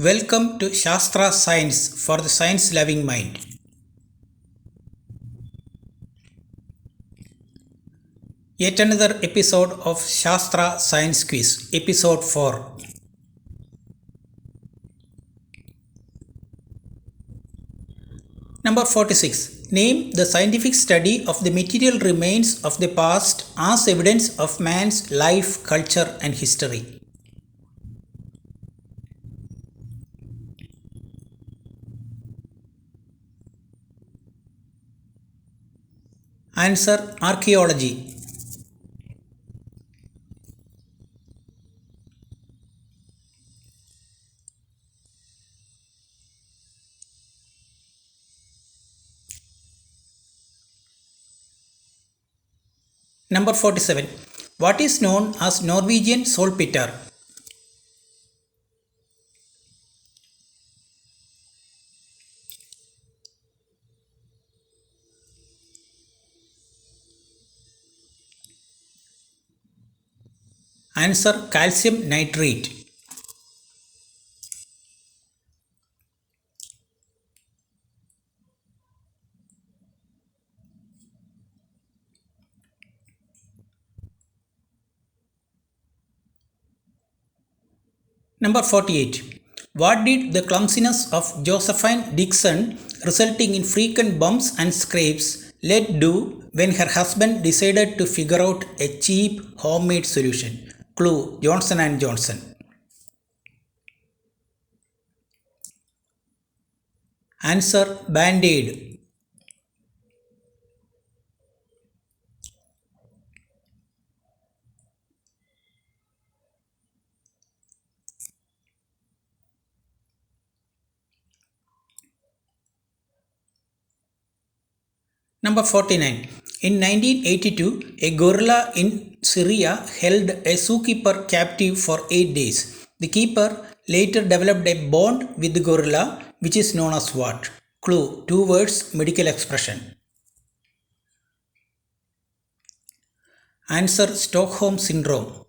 Welcome to Shastra Science for the science loving mind. Yet another episode of Shastra Science Quiz, episode 4. Number 46. Name the scientific study of the material remains of the past as evidence of man's life, culture, and history. Answer: Archaeology. Number 47. What is known as Norwegian saltpeter? Answer: calcium nitrate. Number 48. What did the clumsiness of Josephine Dixon, resulting in frequent bumps and scrapes, led do when her husband decided to figure out a cheap homemade solution? Clue: Johnson and Johnson. Answer: Band-Aid. Number 49. In 1982, a gorilla in Syria held a zookeeper captive for 8 days. The keeper later developed a bond with the gorilla, which is known as what? Clue: two words, medical expression. Answer: Stockholm Syndrome.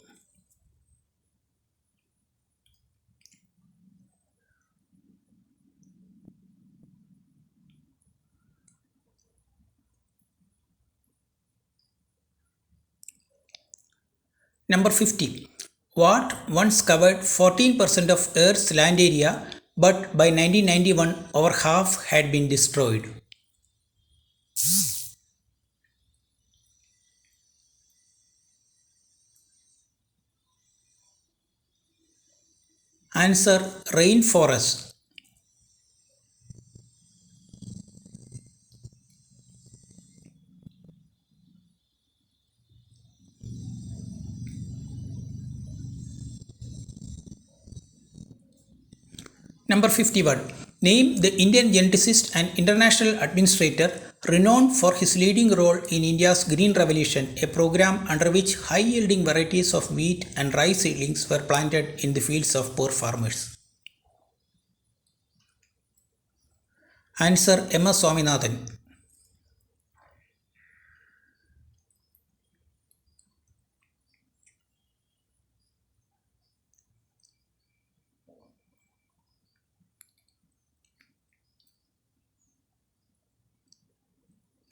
Number 50. What once covered 14% of Earth's land area, but by 1991 over half had been destroyed? Answer: rainforest. Number 51. Name the Indian geneticist and international administrator renowned for his leading role in India's Green Revolution, a program under which high yielding varieties of wheat and rice seedlings were planted in the fields of poor farmers. Answer: M. S. Swaminathan.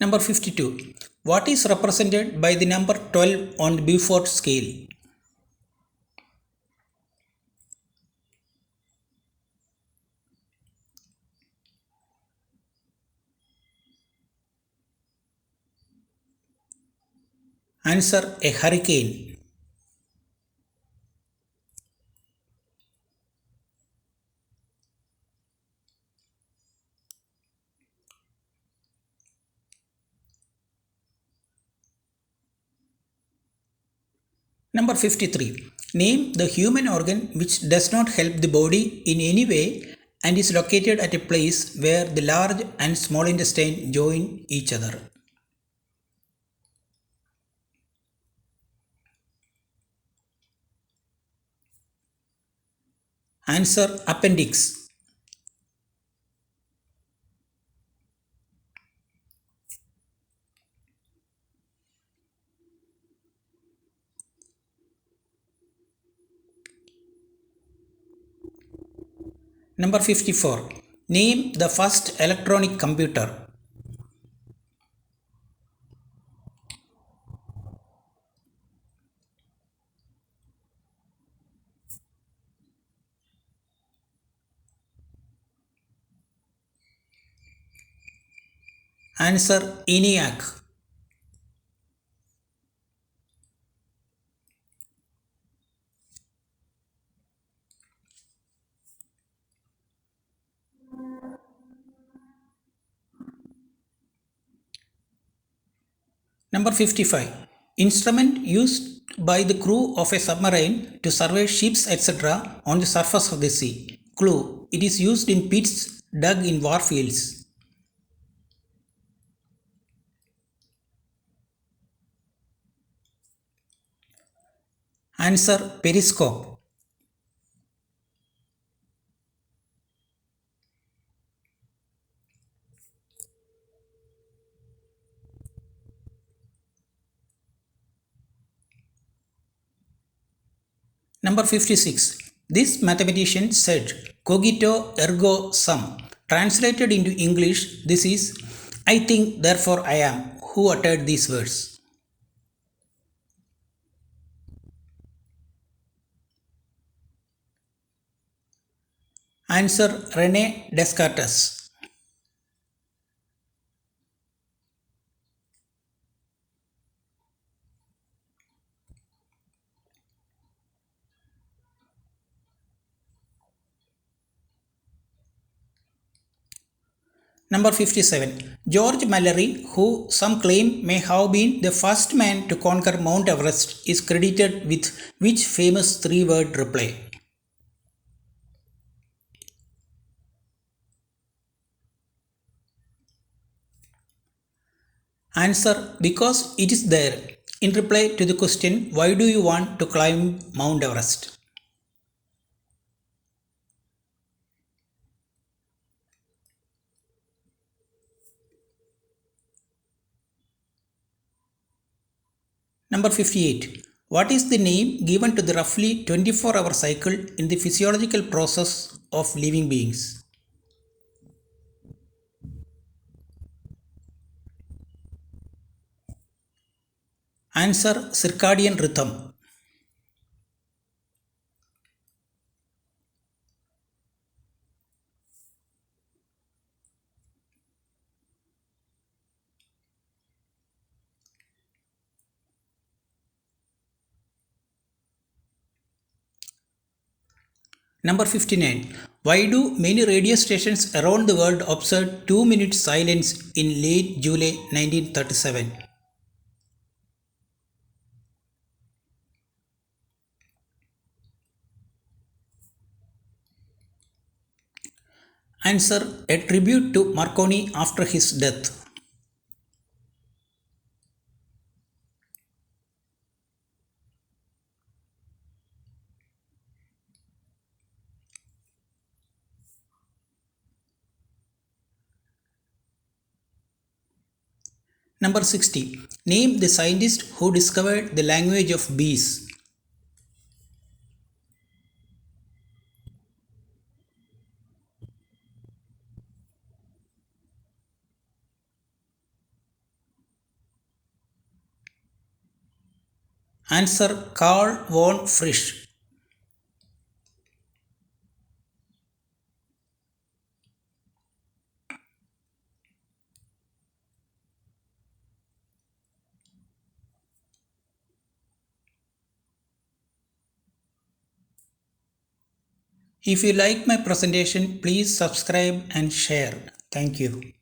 Number 52. What is represented by the number 12 on the Beaufort scale? Answer: a hurricane. Number 53. Name the human organ which does not help the body in any way and is located at a place where the large and small intestine join each other. Answer: appendix. Number 54. Name the first electronic computer. Answer ENIAC. Number 55. Instrument used by the crew of a submarine to survey ships etc. on the surface of the sea. Clue. It is used in pits dug in warfields. Answer periscope. Number 56. This mathematician said, cogito ergo sum. Translated into English, this is, I think, therefore I am. Who uttered these words? Answer Rene Descartes. Number 57. George Mallory, who some claim may have been the first man to conquer Mount Everest, is credited with which famous three-word reply? Answer, because it is there. In reply to the question, why do you want to climb Mount Everest? Number 58. What is the name given to the roughly 24-hour cycle in the physiological process of living beings? Answer, circadian rhythm. Number 59. Why do many radio stations around the world observe 2 minutes silence in late July 1937? Answer, a tribute to Marconi after his death. Number 60. Name the scientist who discovered the language of bees. Answer, Carl von Frisch. If you like my presentation, please subscribe and share. Thank you.